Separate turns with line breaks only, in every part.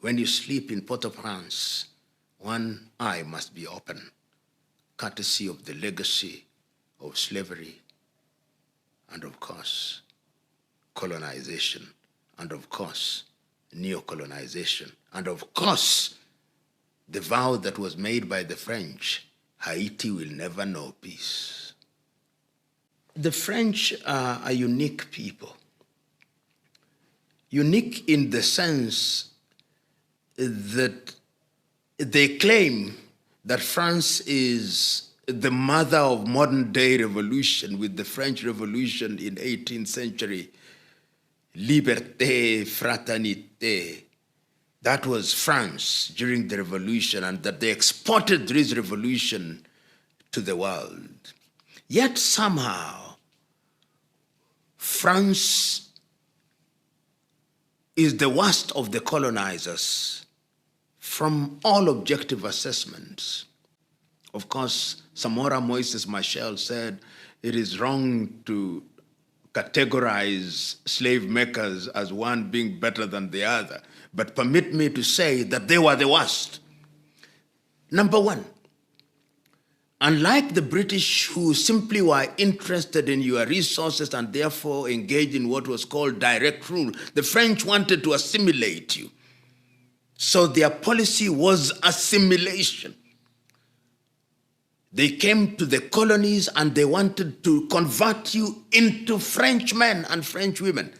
when you sleep in Port-au-Prince, one eye must be open, courtesy of the legacy of slavery, and of course, colonization, and of course, neo-colonization, and of course, the vow that was made by the French, Haiti will never know peace. The French are a unique people. Unique in the sense that they claim that France is the mother of modern day revolution, with the French Revolution in 18th century, liberté, fraternité. That was France during the revolution, and that they exported this revolution to the world. Yet somehow, France is the worst of the colonizers from all objective assessments. Of course, Samora Moises Machel said it is wrong to categorize slave makers as one being better than the other, but permit me to say that they were the worst. Number one, unlike the British, who simply were interested in your resources and therefore engaged in what was called direct rule, the French wanted to assimilate you. So their policy was assimilation. They came to the colonies and they wanted to convert you into Frenchmen and French women.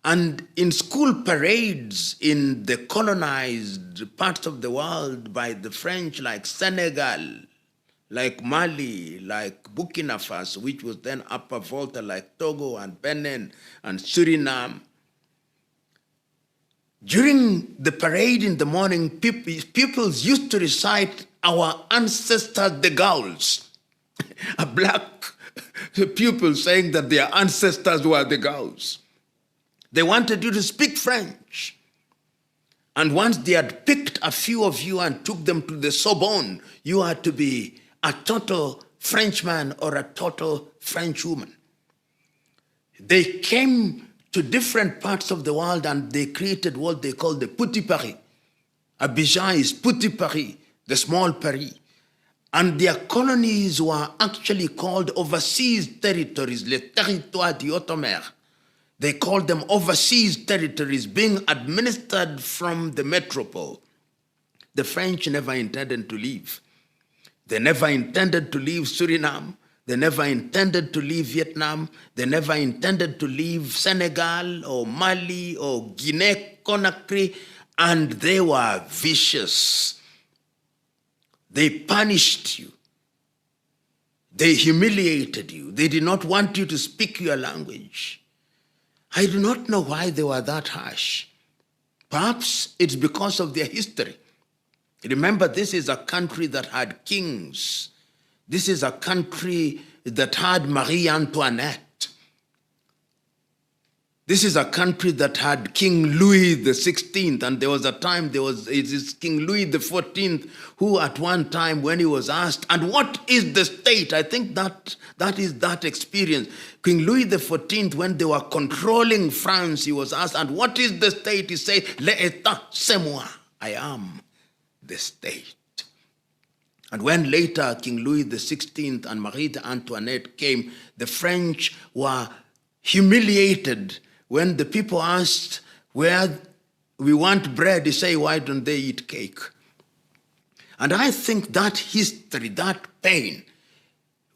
And in school parades in the colonized parts of the world by the French, like Senegal, like Mali, like Burkina Faso, which was then Upper Volta, like Togo and Benin and Suriname, during the parade in the morning, pupils used to recite our ancestors, the Gauls. A black pupil saying that their ancestors were the Gauls. They wanted you to speak French. And once they had picked a few of you and took them to the Sorbonne, you had to be a total Frenchman or a total Frenchwoman. They came to different parts of the world and they created what they call the Petit Paris. Abidjan is Petit Paris, the small Paris. And their colonies were actually called overseas territories, les territoires d'outre-mer. They called them overseas territories being administered from the metropole. The French never intended to leave. They never intended to leave Suriname. They never intended to leave Vietnam. They never intended to leave Senegal or Mali or Guinea-Conakry, and they were vicious. They punished you. They humiliated you. They did not want you to speak your language. I do not know why they were that harsh. Perhaps it's because of their history. Remember, this is a country that had kings. This is a country that had Marie Antoinette. This is a country that had King Louis the 16th, and there was a time, it is King Louis the 14th, who at one time when he was asked, and what is the state? I think that is that experience. King Louis the 14th, when they were controlling France, he was asked, and what is the state? He said, l'état, c'est moi, I am the state. And when later King Louis the 16th and Marie Antoinette came, the French were humiliated when the people asked where we want bread. They say, why don't they eat cake? And I think that history, that pain,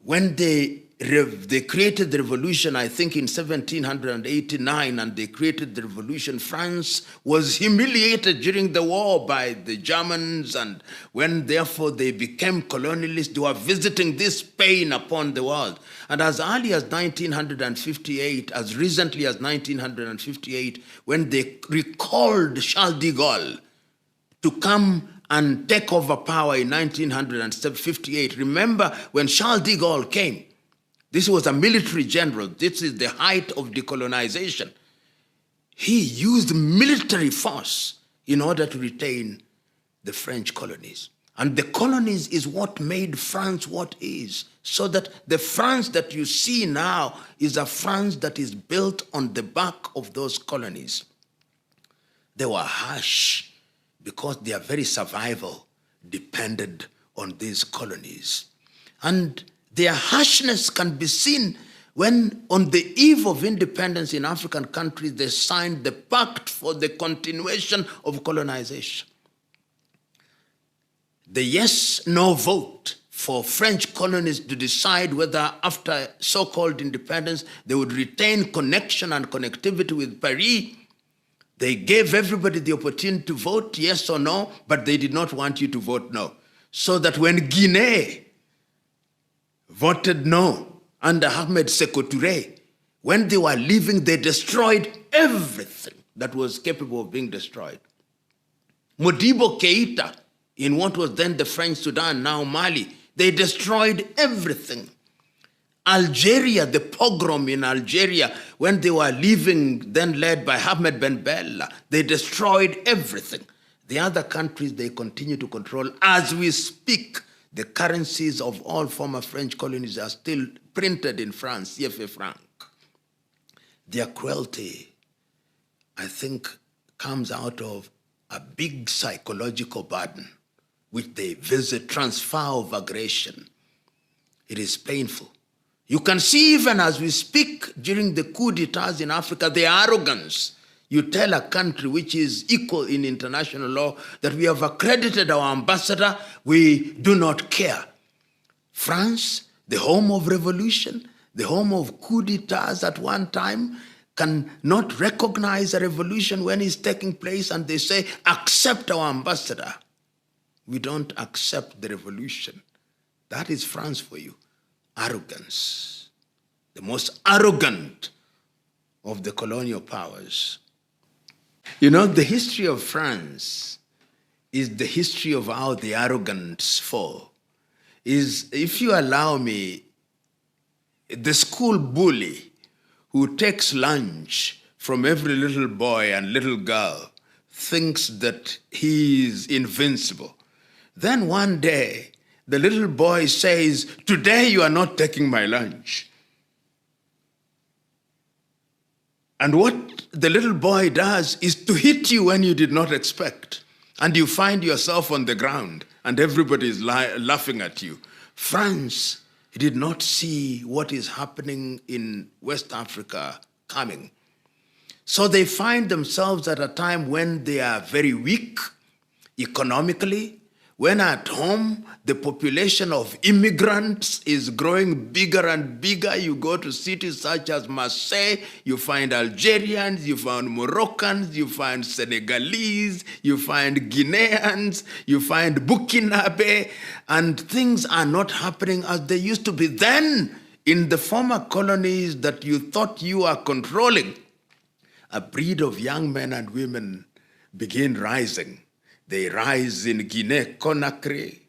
when they created the revolution, I think in 1789, and they created the revolution, France was humiliated during the war by the Germans, and when therefore they became colonialists, they were visiting this pain upon the world. And as early as 1958, as recently as 1958, when they recalled Charles de Gaulle to come and take over power in 1958, remember when Charles de Gaulle came, this was a military general. This is the height of decolonization. He used military force in order to retain the French colonies. And the colonies is what made France what is. So that the France that you see now is a France that is built on the back of those colonies. They were harsh. because their very survival depended on these colonies. And their harshness can be seen when, on the eve of independence in African countries, they signed the Pact for the Continuation of Colonization. The yes-no vote for French colonies to decide whether, after so-called independence, they would retain connection and connectivity with Paris. They gave everybody the opportunity to vote yes or no, but they did not want you to vote no. So that when Guinea voted no under Ahmed Sékou Touré, when they were leaving, they destroyed everything that was capable of being destroyed. Modibo Keïta, in what was then the French Sudan, now Mali, they destroyed everything. Algeria, the pogrom in Algeria, when they were leaving, then led by Ahmed Ben Bella, they destroyed everything. The other countries, they continue to control. As we speak, the currencies of all former French colonies are still printed in France, CFA franc. Their cruelty, I think, comes out of a big psychological burden, which they visit, transfer of aggression. It is painful. You can see, even as we speak during the coup d'etats in Africa, the arrogance. You tell a country which is equal in international law that we have accredited our ambassador, we do not care. France, the home of revolution, the home of coup d'etats at one time, can not recognize a revolution when it's taking place, and they say, accept our ambassador. We don't accept the revolution. That is France for you. Arrogance. The most arrogant of the colonial powers. You know, the history of France is the history of how the arrogance fall. If you allow me, the school bully who takes lunch from every little boy and little girl thinks that he is invincible. Then one day, the little boy says, today you are not taking my lunch. And what the little boy does is to hit you when you did not expect. And you find yourself on the ground and everybody is laughing at you. France did not see what is happening in West Africa coming. So they find themselves at a time when they are very weak economically, when at home the population of immigrants is growing bigger and bigger. You go to cities such as Marseille, you find Algerians, you find Moroccans, you find Senegalese, you find Guineans, you find Burkinabe, and things are not happening as they used to be. Then, in the former colonies that you thought you are controlling, a breed of young men and women begin rising. They rise in Guinea-Conakry,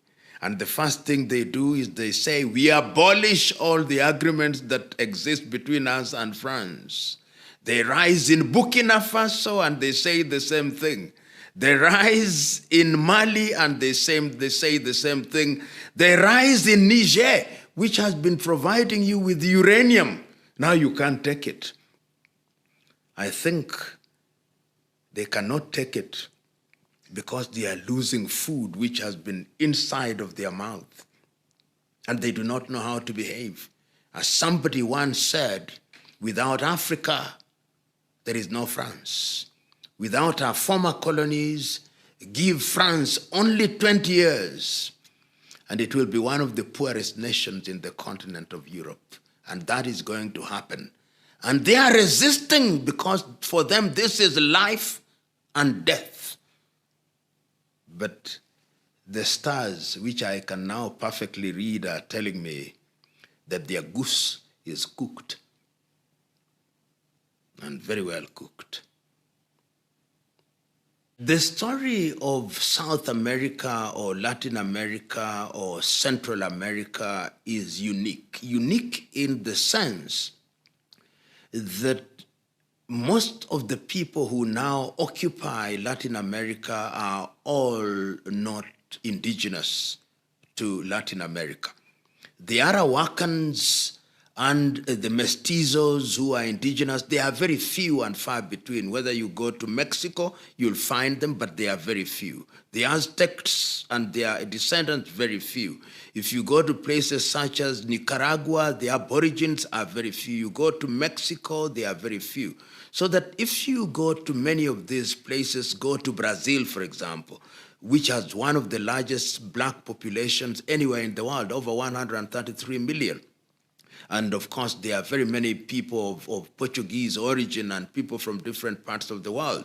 and the first thing they do is they say, we abolish all the agreements that exist between us and France. They rise in Burkina Faso, and they say the same thing. They rise in Mali, and they say the same thing. They rise in Niger, which has been providing you with uranium. Now you can't take it. I think they cannot take it because they are losing food which has been inside of their mouth, and they do not know how to behave. As somebody once said, without Africa, there is no France. Without our former colonies, give France only 20 years, and it will be one of the poorest nations in the continent of Europe. And that is going to happen. And they are resisting because for them this is life and death. But the stars, which I can now perfectly read, are telling me that their goose is cooked, and very well cooked. The story of South America or Latin America or Central America is unique. Unique in the sense that most of the people who now occupy Latin America are all not indigenous to Latin America. The Arawakans And the mestizos who are indigenous, they are very few and far between. Whether you go to Mexico, you'll find them, but they are very few. The Aztecs and their descendants, very few. If you go to places such as Nicaragua, the Aborigines are very few. You go to Mexico, they are very few. So that if you go to many of these places, go to Brazil, for example, which has one of the largest black populations anywhere in the world, over 133 million. And of course, there are very many people of Portuguese origin and people from different parts of the world.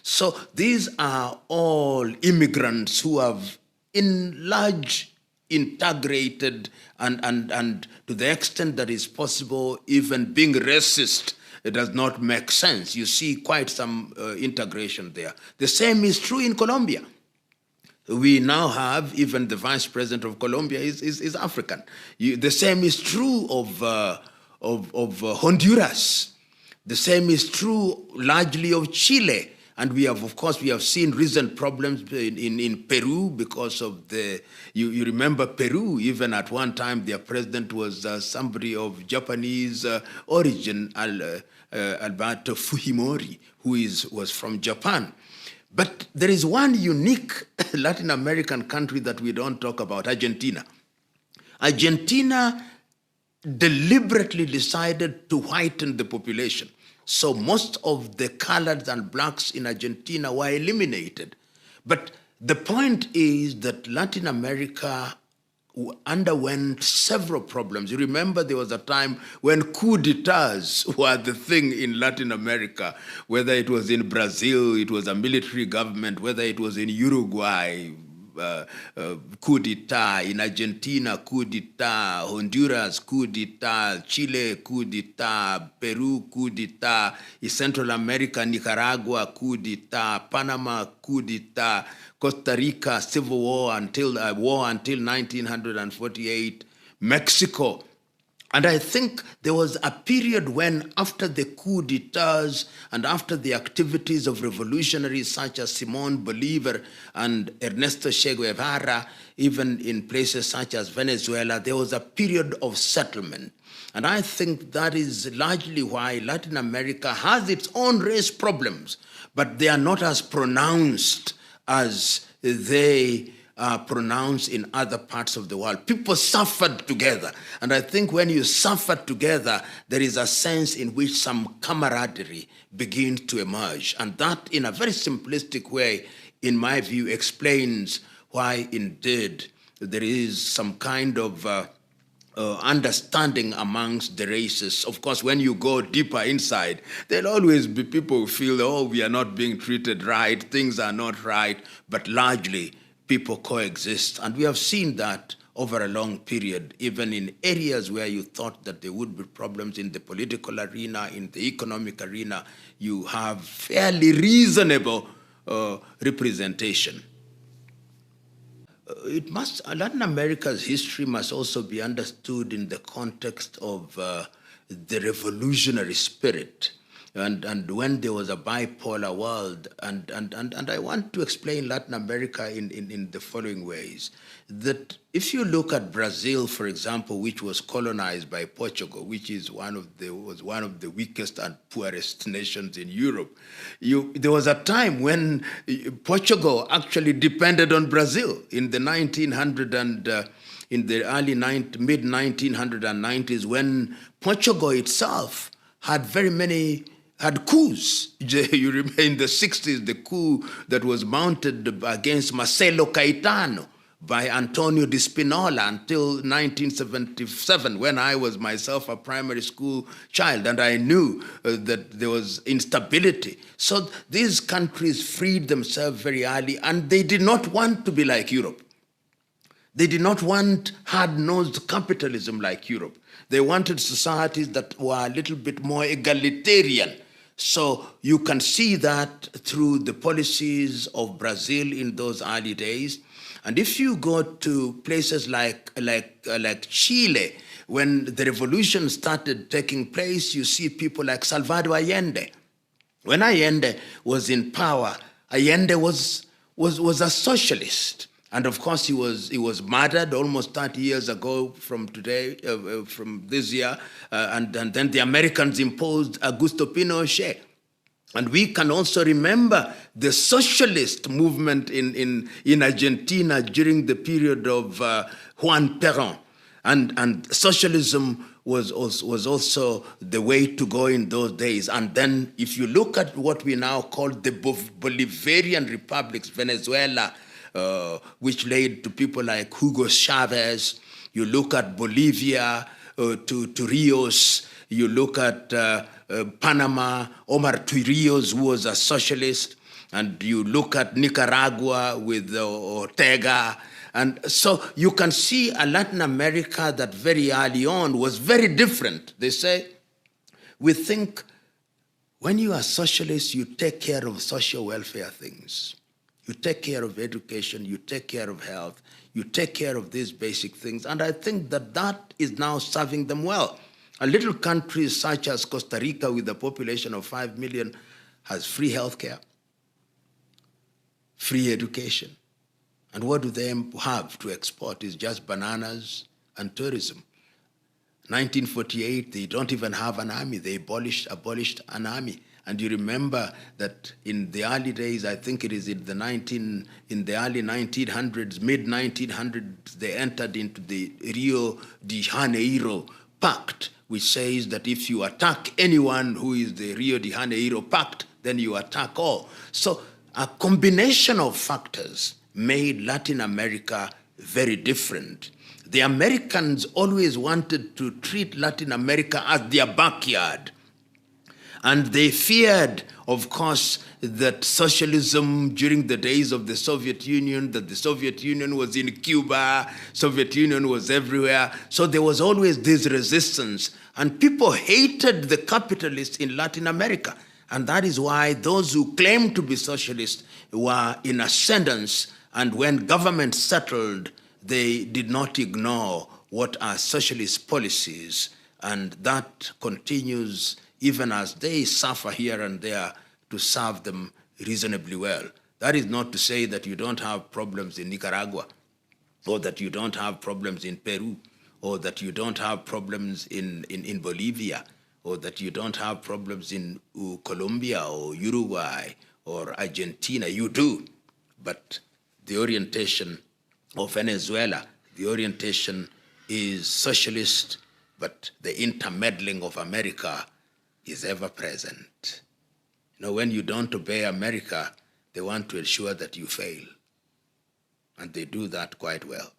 So these are all immigrants who have in large integrated and to the extent that is possible, even being racist, it does not make sense. You see quite some integration there. The same is true in Colombia. We now have, even the vice president of Colombia is African. The same is true of Honduras. The same is true largely of Chile. And we have, of course, we have seen recent problems in Peru because of the, you remember Peru, even at one time their president was somebody of Japanese origin, Alberto Fujimori, who was from Japan. But there is one unique Latin American country that we don't talk about, Argentina. Argentina deliberately decided to whiten the population. So most of the coloreds and blacks in Argentina were eliminated. But the point is that Latin America underwent several problems. You remember there was a time when coup d'etats were the thing in Latin America, whether it was in Brazil, it was a military government, whether it was in Uruguay, coup d'etat, in Argentina, coup d'etat, Honduras, coup d'etat, Chile, coup d'etat, Peru, coup d'etat, in Central America, Nicaragua, coup d'etat, Panama, coup d'etat, Costa Rica, civil war until 1948, Mexico. And I think there was a period when, after the coup d'etats and after the activities of revolutionaries such as Simón Bolívar and Ernesto Che Guevara, even in places such as Venezuela, there was a period of settlement. And I think that is largely why Latin America has its own race problems, but they are not as pronounced as they are pronounced in other parts of the world. People suffered together. And I think when you suffer together, there is a sense in which some camaraderie begins to emerge. And that, in a very simplistic way, in my view, explains why indeed there is some kind of understanding amongst the races. Of course, when you go deeper inside, there'll always be people who feel, oh, we are not being treated right, things are not right, but largely people coexist. And we have seen that over a long period, even in areas where you thought that there would be problems in the political arena, in the economic arena, you have fairly reasonable representation. Latin America's history must also be understood in the context of the revolutionary spirit. And when there was a bipolar world, and I want to explain Latin America in the following ways. That if you look at Brazil, for example, which was colonized by Portugal, which is was one of the weakest and poorest nations in Europe, there was a time when Portugal actually depended on Brazil in the 1900 and in the early mid 1990s, when Portugal itself had had coups. You remember in the 60s, the coup that was mounted against Marcelo Caetano by Antonio de Spinola until 1977, when I was myself a primary school child, and I knew that there was instability. So these countries freed themselves very early, and they did not want to be like Europe. They did not want hard-nosed capitalism like Europe. They wanted societies that were a little bit more egalitarian. So you can see that through the policies of Brazil in those early days. And if you go to places like Chile, when the revolution started taking place, you see people like Salvador Allende. When Allende was in power, Allende was a socialist. And of course, he was murdered almost 30 years ago from today, from this year, and then the Americans imposed Augusto Pinochet. And we can also remember the socialist movement in Argentina during the period of Juan Perón. And socialism was also the way to go in those days. And then if you look at what we now call the Bolivarian republics, Venezuela, which led to people like Hugo Chavez, you look at Bolivia, to Rios, you look at Panama, Omar Rios, who was a socialist, and you look at Nicaragua with Ortega. And so you can see a Latin America that very early on was very different. They say, we think when you are socialist, you take care of social welfare things. You take care of education, you take care of health, you take care of these basic things. And I think that is now serving them well. A little country such as Costa Rica with a population of 5 million has free healthcare, free education. And what do they have to export? Is just bananas and tourism. 1948, they don't even have an army. They abolished an army. And you remember that in the early days, I think it is in the early 1900s, mid-1900s, they entered into the Rio de Janeiro Pact, which says that if you attack anyone who is the Rio de Janeiro Pact, then you attack all. So a combination of factors made Latin America very different. The Americans always wanted to treat Latin America as their backyard. And they feared, of course, that socialism during the days of the Soviet Union, that the Soviet Union was in Cuba, Soviet Union was everywhere. So there was always this resistance. And people hated the capitalists in Latin America. And that is why those who claimed to be socialists were in ascendance. And when government settled, they did not ignore what are socialist policies. And that continues even as they suffer here and there to serve them reasonably well. That is not to say that you don't have problems in Nicaragua, or that you don't have problems in Peru, or that you don't have problems in Bolivia, or that you don't have problems in Colombia or Uruguay or Argentina. You do. But the orientation of Venezuela, the orientation is socialist, but the intermeddling of America is ever present. You know, when you don't obey America, they want to ensure that you fail. And they do that quite well.